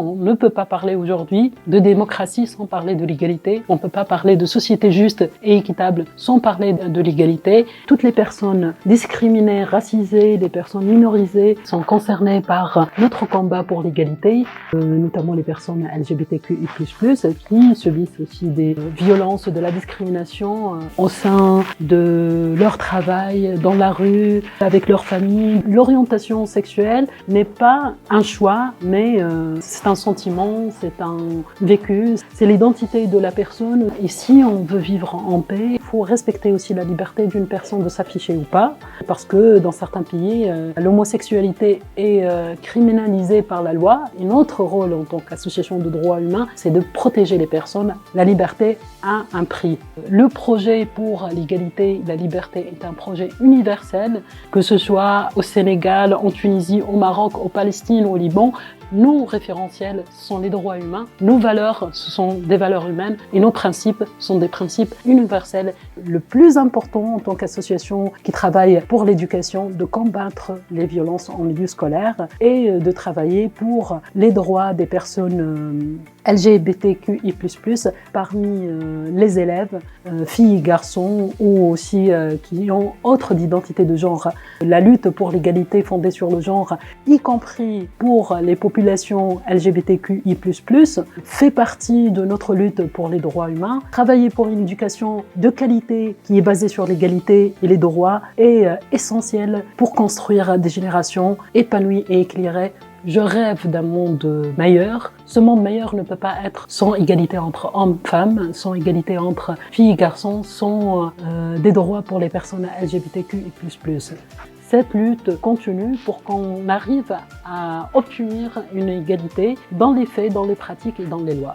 On ne peut pas parler aujourd'hui de démocratie sans parler de l'égalité. On ne peut pas parler de société juste et équitable sans parler de l'égalité. Toutes les personnes discriminées, racisées, les personnes minorisées sont concernées par notre combat pour l'égalité, notamment les personnes LGBTQI+, qui subissent aussi des violences, de la discrimination au sein de leur travail, dans la rue, avec leur famille. L'orientation sexuelle n'est pas un choix, mais c'est un sentiment, c'est un vécu, c'est l'identité de la personne. Et si on veut vivre en paix, il faut respecter aussi la liberté d'une personne de s'afficher ou pas, parce que dans certains pays, l'homosexualité est criminalisée par la loi. Et notre rôle en tant qu'association de droits humains, c'est de protéger les personnes. La liberté a un prix. Le projet pour l'égalité, la liberté est un projet universel, que ce soit au Sénégal, en Tunisie, au Maroc, au Palestine, au Liban. Nos référentiels sont les droits humains, nos valeurs, ce sont des valeurs humaines et nos principes sont des principes universels. Le plus important en tant qu'association qui travaille pour l'éducation, de combattre les violences en milieu scolaire et de travailler pour les droits des personnes LGBTQI+, parmi les élèves, filles et garçons, ou aussi qui ont autre d'identité de genre. La lutte pour l'égalité fondée sur le genre, y compris pour les populations LGBTQI+, fait partie de notre lutte pour les droits humains. Travailler pour une éducation de qualité qui est basée sur l'égalité et les droits est essentiel pour construire des générations épanouies et éclairées. Je rêve d'un monde meilleur. Ce monde meilleur ne peut pas être sans égalité entre hommes et femmes, sans égalité entre filles et garçons, sans des droits pour les personnes LGBTQI+. Cette lutte continue pour qu'on arrive à obtenir une égalité dans les faits, dans les pratiques et dans les lois.